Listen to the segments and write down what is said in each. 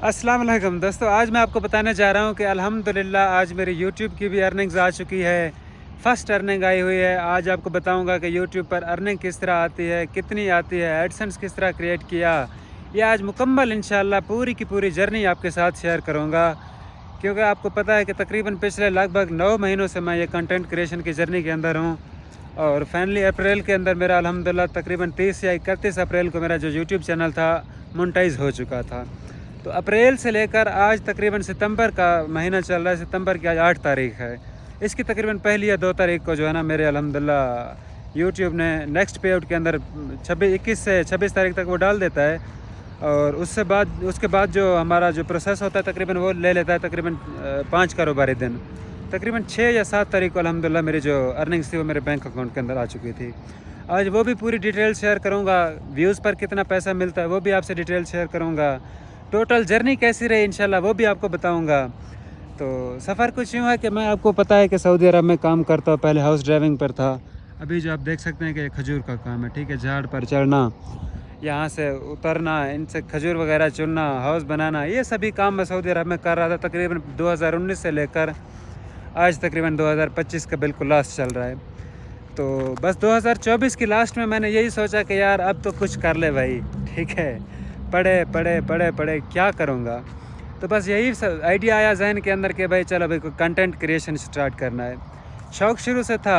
अस्सलाम वालेकुम दोस्तों, आज मैं आपको बताने जा रहा हूँ कि अल्हम्दुलिल्लाह आज मेरी यूट्यूब की भी अर्निंग्स आ चुकी है। फर्स्ट अर्निंग आई हुई है। आज आपको बताऊँगा कि यूट्यूब पर अर्निंग किस तरह आती है, कितनी आती है, एडसेंस किस तरह क्रिएट किया। ये आज मुकम्मल इंशाल्लाह पूरी की पूरी जर्नी आपके साथ शेयर करूँगा, क्योंकि आपको पता है कि तकरीबन पिछले लगभग 9 महीनों से मैं ये कंटेंट क्रिएशन की जर्नी के अंदर हूँ। और फाइनली अप्रैल के अंदर मेरा अल्हम्दुलिल्लाह तकरीबन 30 या 31 अप्रैल को मेरा जो यूट्यूब चैनल था मोनेटाइज हो चुका था। तो अप्रैल से लेकर आज तकरीबन सितंबर का महीना चल रहा है। सितंबर की आज 8 तारीख है। इसकी तकरीबन पहली या 2 तारीख को जो है ना मेरे अल्हम्दुलिल्लाह यूट्यूब ने नेक्स्ट पे आउट के अंदर 21 से 26 तारीख तक वो डाल देता है। और उसके बाद जो हमारा जो प्रोसेस होता है तकरीबन वो ले लेता है तकरीबन 5 कारोबारी दिन। तकरीबन 6 या 7 तारीख को अल्हम्दुलिल्लाह मेरी जो अर्निंग्स थी वो मेरे बैंक अकाउंट के अंदर आ चुकी थी। आज वो भी पूरी डिटेल शेयर करूँगा। व्यूज़ पर कितना पैसा मिलता है वो भी आपसे डिटेल शेयर करूँगा। टोटल जर्नी कैसी रही इंशाल्लाह वो भी आपको बताऊंगा। तो सफ़र कुछ यूँ है कि मैं आपको पता है कि सऊदी अरब में काम करता हूँ। पहले हाउस ड्राइविंग पर था। अभी जो आप देख सकते हैं कि खजूर का काम है, ठीक है। झाड़ पर चढ़ना, यहाँ से उतरना, इनसे खजूर वगैरह चुनना, हाउस बनाना, ये सभी काम मैं सऊदी अरब में कर रहा था तकरीबन 2019 से लेकर आज तकरीबन 2025 का बिल्कुल लास्ट चल रहा है। तो बस 2024 की लास्ट में मैंने यही सोचा कि यार अब तो कुछ कर ले भाई, ठीक है। पढ़े पढ़े पढ़े पढ़े क्या करूँगा। तो बस यही आइडिया आया जहन के अंदर कि भाई चलो भाई कोई कंटेंट क्रिएशन स्टार्ट करना है। शौक़ शुरू से था,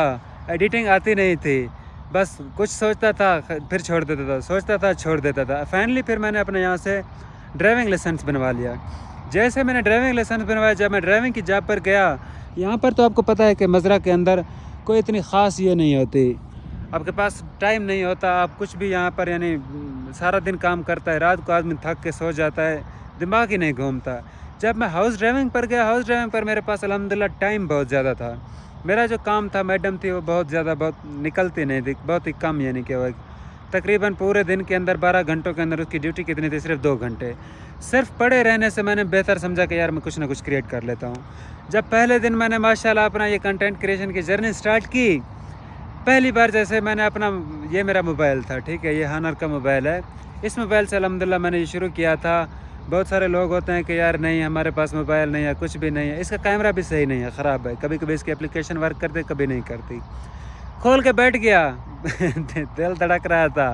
एडिटिंग आती नहीं थी, बस कुछ सोचता था फिर छोड़ देता था, सोचता था छोड़ देता था। फाइनली फिर मैंने अपने यहाँ से ड्राइविंग लाइसेंस बनवा लिया। जैसे मैंने ड्राइविंग लाइसेंस बनवाया, जब मैं ड्राइविंग की जॉब पर गया, यहाँ पर तो आपको पता है कि मज़रा के अंदर कोई इतनी ख़ास ये नहीं होती, आपके पास टाइम नहीं होता। आप कुछ भी यहाँ पर यानी सारा दिन काम करता है, रात को आदमी थक के सो जाता है, दिमाग ही नहीं घूमता। जब मैं हाउस ड्राइविंग पर गया, हाउस ड्राइविंग पर मेरे पास अल्हम्दुलिल्लाह टाइम बहुत ज़्यादा था। मेरा जो काम था, मैडम थी वो बहुत निकलती नहीं थी, बहुत ही कम, यानी कि वो तकरीबन पूरे दिन के अंदर 12 घंटों के अंदर उसकी ड्यूटी कितनी थी, सिर्फ 2 घंटे। सिर्फ पड़े रहने से मैंने बेहतर समझा कि यार मैं कुछ ना कुछ क्रिएट कर लेता हूँ। जब पहले दिन मैंने माशाल्लाह अपना ये कंटेंट क्रिएशन की जर्नी स्टार्ट की, पहली बार जैसे मैंने अपना, ये मेरा मोबाइल था, ठीक है, ये हानर का मोबाइल है। इस मोबाइल से अल्हम्दुलिल्लाह मैंने ये शुरू किया था। बहुत सारे लोग होते हैं कि यार नहीं हमारे पास मोबाइल नहीं है, कुछ भी नहीं है, इसका कैमरा भी सही नहीं है, ख़राब है, कभी कभी इसकी एप्लीकेशन वर्क करती, कभी नहीं करती। खोल के बैठ गया दिल धड़क रहा था,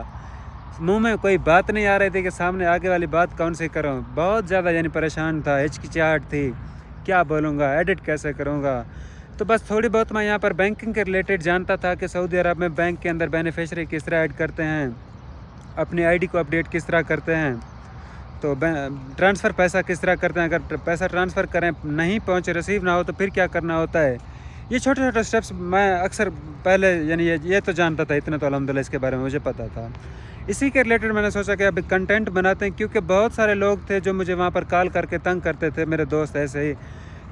मुंह में कोई बात नहीं आ रही थी कि सामने आगे वाली बात कौन सी करूं। बहुत ज़्यादा यानी परेशान था, हिचकिचाहट थी, क्या बोलूँगा, एडिट कैसे करूँगा। तो बस थोड़ी बहुत मैं यहाँ पर बैंकिंग के रिलेटेड जानता था कि सऊदी अरब में बैंक के अंदर बेनिफिशरी किस तरह ऐड करते हैं, अपनी आईडी को अपडेट किस तरह करते हैं, तो ट्रांसफ़र पैसा किस तरह करते हैं, अगर पैसा ट्रांसफ़र करें नहीं पहुँचे, रिसीव ना हो तो फिर क्या करना होता है। ये छोटे छोटे स्टेप्स मैं अक्सर पहले यानी ये तो जानता था, इतना तो अल्हम्दुलिल्लाह इसके बारे में मुझे पता था। इसी के रिलेटेड मैंने सोचा कि अभी कंटेंट बनाते हैं, क्योंकि बहुत सारे लोग थे जो मुझे वहाँ पर कॉल करके तंग करते थे, मेरे दोस्त ऐसे ही,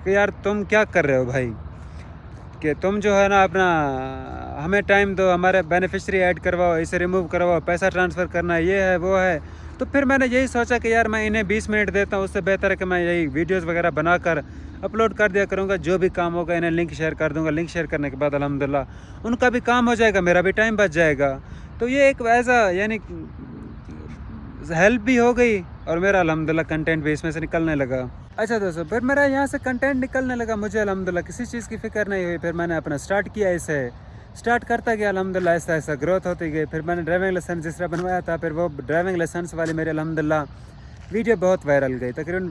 कि यार तुम क्या कर रहे हो भाई, कि तुम जो है ना अपना हमें टाइम दो, हमारे बेनिफिशरी ऐड करवाओ, इसे रिमूव करवाओ, पैसा ट्रांसफ़र करना है, ये है वो है। तो फिर मैंने यही सोचा कि यार मैं इन्हें 20 मिनट देता हूँ, उससे बेहतर है कि मैं यही वीडियोस वगैरह बनाकर अपलोड कर दिया करूँगा। जो भी काम होगा इन्हें लिंक शेयर कर दूँगा। लिंक शेयर करने के बाद अल्हम्दुलिल्लाह उनका भी काम हो जाएगा, मेरा भी टाइम बच जाएगा। तो ये एक ऐसा यानी हेल्प भी हो गई और मेरा अल्हम्दुलिल्लाह कंटेंट भी इसमें से निकलने लगा। अच्छा दोस्तों, फिर मेरा यहाँ से कंटेंट निकलने लगा, मुझे अल्हम्दुलिल्लाह किसी चीज़ की फ़िक्र नहीं हुई। फिर मैंने अपना स्टार्ट किया, इसे स्टार्ट करता गया, अल्हम्दुलिल्लाह ऐसा ऐसा ग्रोथ होती गई। फिर मैंने ड्राइविंग लाइसेंस जिस तरह बनवाया था, फिर वो ड्राइविंग लाइसेंस वाली मेरे अल्हम्दुलिल्लाह वीडियो बहुत वायरल गई, तकरीबन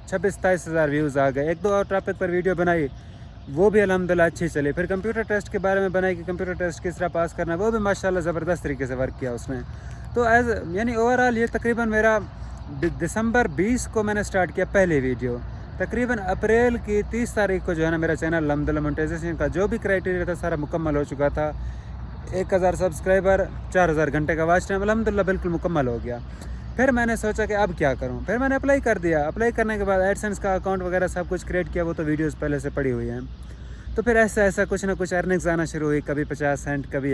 26-27 हज़ार व्यूज़ आ गए। 1-2 और टॉपिक पर वीडियो बनाई, वो भी अल्हम्दुलिल्लाह अच्छी चली। फिर कंप्यूटर टेस्ट के बारे में बनाई कि कंप्यूटर टेस्ट किस तरह पास करना है, वो भी माशाल्लाह ज़बरदस्त तरीके से वर्क किया उसने। तो यानी ओवरऑल ये तकरीबन मेरा दिसंबर 20 को मैंने स्टार्ट किया पहली वीडियो। तकरीबन अप्रैल की 30 तारीख को जो है ना मेरा चैनल अल्हम्दुलिल्लाह मोनेटाइजेशन का जो भी क्राइटेरिया था सारा मुकम्मल हो चुका था। 1000 सब्सक्राइबर, 4000 घंटे का वॉच टाइम, अल्हम्दुलिल्लाह बिल्कुल मुकम्मल हो गया। फिर मैंने सोचा कि अब क्या करूं। फिर मैंने अप्लाई कर दिया। अप्लाई करने के बाद एडसेंस का अकाउंट वगैरह सब कुछ क्रिएट किया, वो तो वीडियोस पहले से पड़ी हुई हैं। तो फिर ऐसा कुछ ना कुछ अर्निंग्स आना शुरू हुई, कभी 50 सेंट, कभी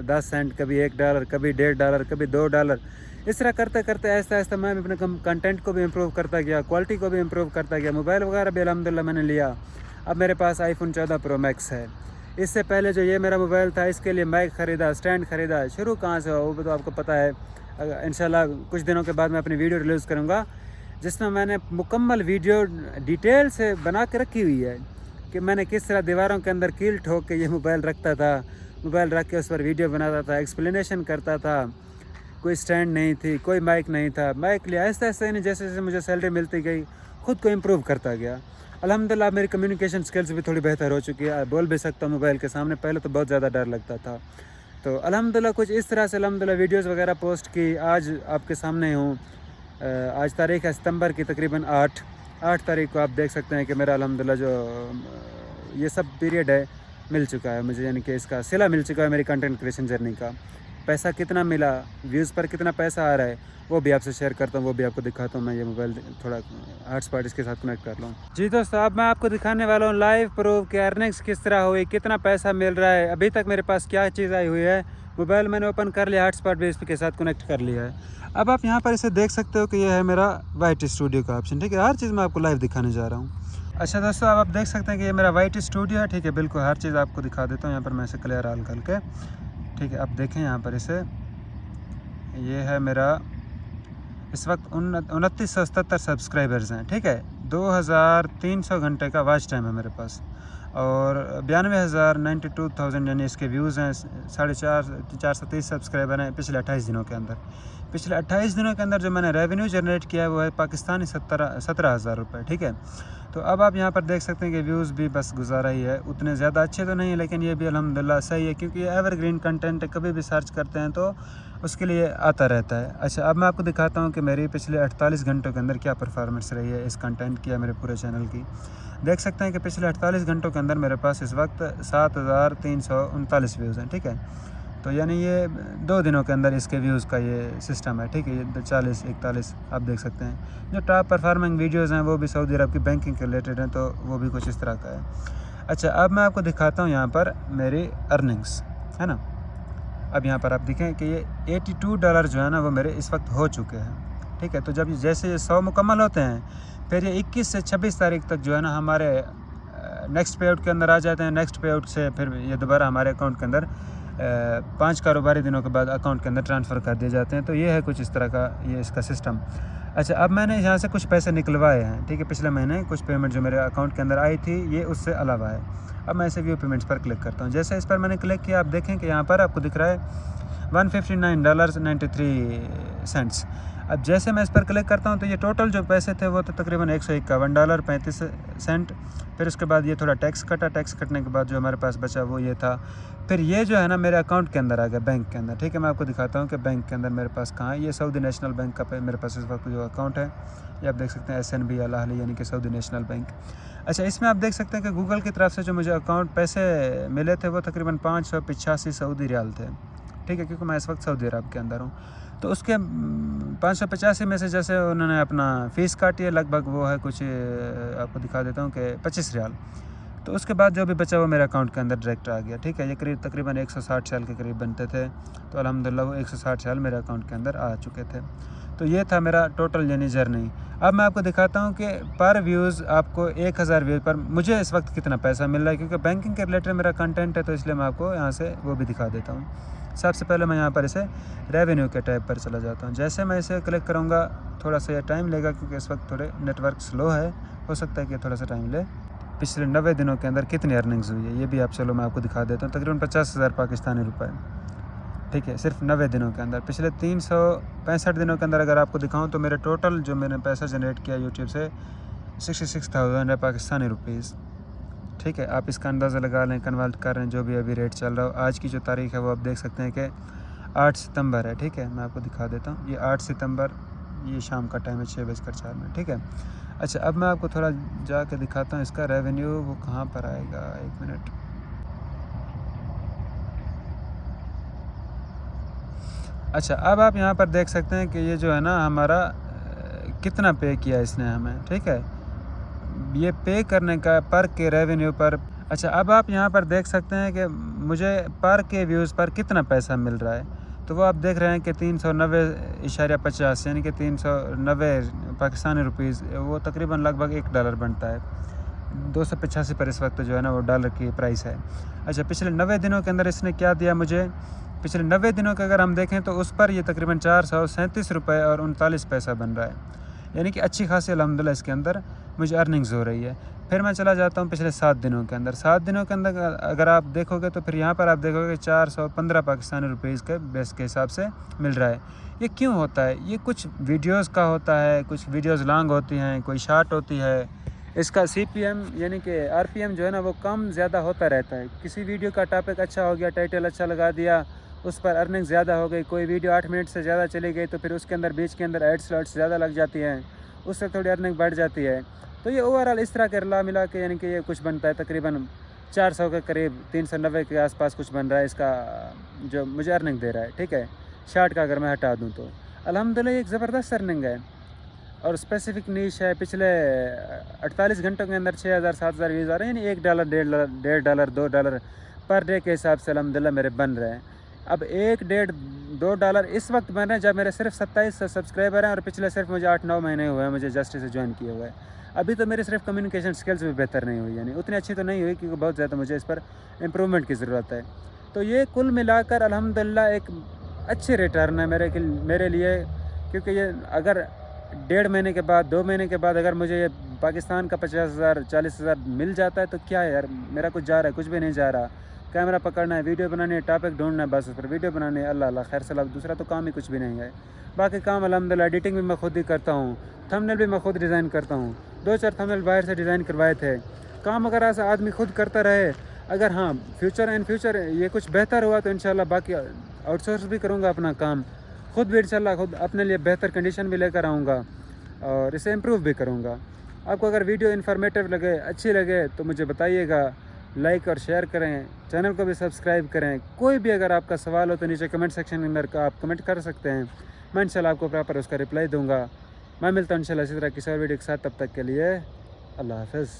10 सेंट, कभी $1, कभी $1.5, कभी $2। इस तरह करते करते आहिस्ता मैं अपने कंटेंट को भी इम्प्रूव करता गया, क्वालिटी को भी इम्प्रूव करता गया। मोबाइल वगैरह भी अल्हम्दुलिल्लाह मैंने लिया। अब मेरे पास iPhone 14 Pro Max है। इससे पहले जो ये मेरा मोबाइल था, इसके लिए माइक ख़रीदा, स्टैंड ख़रीदा। शुरू कहाँ से हुआ वो तो आपको पता है। इंशाल्लाह कुछ दिनों के बाद मैं अपनी वीडियो रिलीज़ करूँगा। जिसमें मैंने मुकम्मल वीडियो डिटेल से बना के रखी हुई है कि मैंने किस तरह दीवारों के अंदर कील ठोक के ये मोबाइल रखता था, मोबाइल रख के उस पर वीडियो बनाता था, एक्सप्लेनेशन करता था। कोई स्टैंड नहीं थी, कोई माइक नहीं था। माइक लिया आहिस्ता आहिस्ता नहीं, जैसे जैसे मुझे सैलरी मिलती गई ख़ुद को इम्प्रूव करता गया। अल्हम्दुलिल्लाह मेरी कम्युनिकेशन स्किल्स भी थोड़ी बेहतर हो चुकी है, बोल भी सकता हूँ मोबाइल के सामने। पहले तो बहुत ज़्यादा डर लगता था। तो अल्हम्दुलिल्लाह कुछ इस तरह से अल्हम्दुलिल्लाह वीडियोस वगैरह पोस्ट की। आज आपके सामने हूँ। आज तारीख़ है सितंबर की तकरीबन 8 तारीख को। आप देख सकते हैं कि मेरा अल्हम्दुलिल्लाह जो ये सब पीरियड है मिल चुका है मुझे, यानी कि इसका सिला मिल चुका है मेरी कंटेंट क्रिएशन जर्नी का। पैसा कितना मिला, व्यूज़ पर कितना पैसा आ रहा है, वो भी आपसे शेयर करता हूँ, वो भी आपको दिखाता हूँ। मैं ये मोबाइल थोड़ा हॉटस्पॉट इसके साथ कनेक्ट कर लूँ। जी दोस्तों, अब मैं आपको दिखाने वाला हूँ लाइव प्रूफ कि अर्निंग्स किस तरह हुई, कितना पैसा मिल रहा है, अभी तक मेरे पास क्या चीज़ आई हुई है। मोबाइल मैंने ओपन कर लिया, हॉटस्पॉट भी इसके साथ कनेक्ट कर लिया है। अब आप यहाँ पर इसे देख सकते हो कि ये है मेरा वाइट स्टूडियो का ऑप्शन, ठीक है। हर चीज़ मैं आपको लाइव दिखाने जा रहा हूँ। अच्छा दोस्तों, अब आप देख सकते हैं कि ये मेरा वाइट स्टूडियो है, ठीक है। बिल्कुल हर चीज़ आपको दिखा देता हूँ। यहाँ पर मैं इसे क्लियर हाल करके, ठीक है। अब देखें यहाँ पर इसे, ये है मेरा इस वक्त 2977 सब्सक्राइबर्स हैं, ठीक है। 2300 घंटे का वॉच टाइम है मेरे पास, और 92,000 यानी इसके व्यूज़ हैं। 430 सब्सक्राइबर हैं पिछले 28 दिनों के अंदर। पिछले 28 दिनों के अंदर जो मैंने रेवेन्यू जनरेट किया है वो है पाकिस्तानी 17,000 रुपये, ठीक है। तो अब आप यहाँ पर देख सकते हैं कि व्यूज़ भी बस गुजारा ही है, उतने ज़्यादा अच्छे तो नहीं है, लेकिन ये भी अल्हम्दुलिल्लाह सही है, क्योंकि ये एवरग्रीन कंटेंट है, कभी भी सर्च करते हैं तो उसके लिए आता रहता है। अच्छा, अब मैं आपको दिखाता हूँ कि मेरी पिछले 48 घंटों के अंदर क्या परफॉर्मेंस रही है इस कंटेंट की, मेरे पूरे चैनल की। देख सकते हैं कि पिछले 48 घंटों के अंदर मेरे पास इस वक्त 7,339 व्यूज़ हैं, ठीक है। तो यानी ये 2 दिनों के अंदर इसके व्यूज़ का ये सिस्टम है, ठीक है। ये 40-41 आप देख सकते हैं। जो टॉप परफॉर्मिंग वीडियोज़ हैं वो भी सऊदी अरब की बैंकिंग के रिलेटेड हैं, तो वो भी कुछ इस तरह का है। अच्छा, अब मैं आपको दिखाता हूँ यहाँ पर मेरी अर्निंग्स, है ना। अब यहाँ पर आप देखें कि ये $82 जो है ना वो मेरे इस वक्त हो चुके हैं, ठीक है। तो जब जैसे ये 100 मुकम्मल होते हैं, फिर ये 21 से 26 तारीख तक जो है ना हमारे नेक्स्ट पे आउट के अंदर आ जाते हैं। नेक्स्ट पे आउट से फिर ये दोबारा हमारे अकाउंट के अंदर 5 कारोबारी दिनों के बाद अकाउंट के अंदर ट्रांसफ़र कर दिए जाते हैं। तो ये है कुछ इस तरह का ये इसका सिस्टम। अच्छा, अब मैंने यहाँ से कुछ पैसे निकलवाए हैं, ठीक है। पिछले महीने कुछ पेमेंट जो मेरे अकाउंट के अंदर आई थी ये उससे अलावा है। अब मैं इसे व्यू पेमेंट्स पर क्लिक करता हूँ। जैसे इस पर मैंने क्लिक किया, आप देखें कि यहाँ पर आपको दिख रहा है $159.93। अब जैसे मैं इस पर क्लिक करता हूँ तो ये टोटल जो पैसे थे वो तो तकरीबन $151.35। फिर उसके बाद ये थोड़ा टैक्स कटा, टैक्स कटने के बाद जो हमारे पास बचा वो ये था। फिर ये जो है ना मेरे अकाउंट के अंदर आ गया, बैंक के अंदर, ठीक है। मैं आपको दिखाता हूँ कि बैंक के अंदर मेरे पास कहाँ है। ये सऊदी नेशनल बैंक का मेरे पास इस वक्त जो अकाउंट है, ये आप देख सकते हैं SNB अल अहली यानी कि सऊदी नेशनल बैंक। अच्छा, इसमें आप देख सकते हैं कि गूगल की तरफ से जो मुझे अकाउंट पैसे मिले थे वो तकरीबन 585 सऊदी रियाल थे, ठीक है, क्योंकि मैं इस वक्त सऊदी अरब के अंदर हूँ। तो उसके 585 में से जैसे उन्होंने अपना फ़ीस काटी है, लगभग वो है कुछ आपको दिखा देता हूँ कि 25 रियाल। तो उसके बाद जो भी बचा वो मेरे अकाउंट के अंदर डायरेक्ट आ गया, ठीक है। ये तकरीबन 160 रियाल के करीब बनते थे, तो अल्हम्दुलिल्लाह वो 160 रियाल मेरे अकाउंट के अंदर आ चुके थे। तो ये था मेरा टोटल यानी जर्नी। अब मैं आपको दिखाता हूँ कि पर व्यूज़ आपको 1000 व्यूज़ पर मुझे इस वक्त कितना पैसा मिल रहा है, क्योंकि बैंकिंग के रिलेटेड मेरा कंटेंट है, तो इसलिए मैं आपको यहाँ से वो भी दिखा देता हूँ। सबसे पहले मैं यहाँ पर इसे रेवेन्यू के टैब पर चला जाता हूँ। जैसे मैं इसे क्लिक करूँगा, थोड़ा सा ये टाइम लेगा क्योंकि इस वक्त थोड़े नेटवर्क स्लो है, हो सकता है कि थोड़ा सा टाइम ले। पिछले 90 दिनों के अंदर कितनी अर्निंग्स हुई है ये भी आप चलो मैं आपको दिखा देता हूँ। तकरीबन 50,000 पाकिस्तानी रुपये, ठीक है, सिर्फ 90 दिनों के अंदर। पिछले 365 दिनों के अंदर अगर आपको दिखाऊँ तो मेरे टोटल जो मैंने पैसा जनरेट किया यूट्यूब से 66,000 है पाकिस्तानी रुपीज़, ठीक है। आप इसका अंदाज़ा लगा लें, कन्वर्ट कर रहे हैं जो भी अभी रेट चल रहा हो। आज की जो तारीख़ है वो आप देख सकते हैं कि 8 सितंबर है, ठीक है। मैं आपको दिखा देता हूँ, ये 8 सितंबर, ये शाम का टाइम है 6:04, ठीक है। अच्छा, अब मैं आपको थोड़ा जाके दिखाता हूँ इसका रेवेन्यू वो कहाँ पर आएगा, 1 मिनट। अच्छा, अब आप यहाँ पर देख सकते हैं कि ये जो है ना हमारा कितना पे किया इसने हमें, ठीक है। ये पे करने का पर के रेवेन्यू पर। अच्छा, अब आप यहाँ पर देख सकते हैं कि मुझे पर के व्यूज़ पर कितना पैसा मिल रहा है। तो वो आप देख रहे हैं कि 390.50 यानी कि 390 पाकिस्तानी रुपीज़, वो तकरीबन लगभग $1 बनता है। 285 पर इस वक्त जो है ना वो डॉलर की प्राइस है। अच्छा, पिछले 90 दिनों के अंदर इसने क्या दिया मुझे, पिछले 90 दिनों के अगर हम देखें तो उस पर ये तकरीबन 437 रुपये और 39 पैसा बन रहा है। यानी कि अच्छी खासी अल्हम्दुलिल्लाह इसके अंदर मुझे अर्निंग्स हो रही है। फिर मैं चला जाता हूँ पिछले 7 दिनों के अंदर। 7 दिनों के अंदर अगर आप देखोगे तो फिर यहाँ पर आप देखोगे 415 पाकिस्तानी रुपीज़ के बेस के हिसाब से मिल रहा है। ये क्यों होता है? ये कुछ वीडियोज़ का होता है, कुछ वीडियोज़ लॉन्ग होती हैं, कोई शॉर्ट होती है। इसका CPM यानी कि RPM जो है ना वो कम ज़्यादा होता रहता है। किसी वीडियो का टॉपिक अच्छा हो गया, टाइटल अच्छा लगा दिया, उस पर अर्निंग ज़्यादा हो गई। कोई वीडियो 8 मिनट से ज़्यादा चली गई तो फिर उसके अंदर बीच के अंदर एड्स वाड्स ज़्यादा लग जाती हैं, उससे थोड़ी अर्निंग बढ़ जाती है। तो ये ओवरऑल इस तरह के रला मिला के यानी कि ये कुछ बनता है तकरीबन 400 के करीब, 390 के आसपास कुछ बन रहा है इसका जो मुझे अर्निंग दे रहा है। ठीक है, शॉर्ट का अगर मैं हटा दूँ तो अल्हम्दुलिल्लाह एक ज़बरदस्त अर्निंग है और स्पेसिफिक नीश है। पिछले 48 घंटों के अंदर 6000 7000 व्यूज़ आ रहे हैं, यानी $1 $1.5 $2 पर डे के हिसाब से अल्हम्दुलिल्लाह मेरे बन रहे हैं। अब $1 $2 इस वक्त बन रहे हैं जब मेरे सिर्फ 27 सब्सक्राइबर हैं और पिछले सिर्फ मुझे 8-9 महीने हुए हैं मुझे जस्ट से ज्वाइन किए हुए हैं। अभी तो मेरी सिर्फ कम्युनिकेशन स्किल्स भी बेहतर नहीं हुई, यानी उतनी अच्छी तो नहीं हुई क्योंकि बहुत ज़्यादा मुझे इस पर इम्प्रूवमेंट की ज़रूरत है। तो ये कुल मिलाकर अल्हम्दुलिल्लाह एक अच्छी रिटर्न है मेरे लिए, क्योंकि ये अगर 1.5 महीने के बाद 2 महीने के बाद अगर मुझे ये पाकिस्तान का 50,000 40,000 मिल जाता है तो क्या है यार, मेरा कुछ जा रहा है? कुछ भी नहीं जा रहा। कैमरा पकड़ना है, वीडियो बनानी है, टॉपिक ढूंढना है, बस उस पर वीडियो बनानी है, अल्लाह खैर सलाह, दूसरा तो काम ही कुछ भी नहीं है। बाकी काम अल्हम्दुलिल्लाह एडिटिंग भी मैं खुद ही करता हूँ, थंबनेल भी मैं खुद डिज़ाइन करता हूँ। 2-4 थंबनेल बाहर से डिज़ाइन करवाए थे। काम अगर ऐसा आदमी खुद करता रहे, अगर हाँ फ्यूचर ये कुछ बेहतर हुआ तो इंशाल्लाह बाकी आउटसोर्स भी करूँगा अपना काम, खुद भी इंशाल्लाह खुद अपने लिए बेहतर कंडीशन भी लेकर आऊँगा और इसे इम्प्रूव भी करूँगा। आपको अगर वीडियो इन्फॉर्मेटिव लगे, अच्छी लगे तो मुझे बताइएगा, लाइक और शेयर करें, चैनल को भी सब्सक्राइब करें। कोई भी अगर आपका सवाल हो तो नीचे कमेंट सेक्शन के अंदर का आप कमेंट कर सकते हैं, मैं इंशाल्लाह आपको प्रॉपर उसका रिप्लाई दूँगा। मैं मिलता हूँ इंशाल्लाह इसी तरह किसी और वीडियो के साथ, तब तक के लिए अल्लाह हाफ़िज़।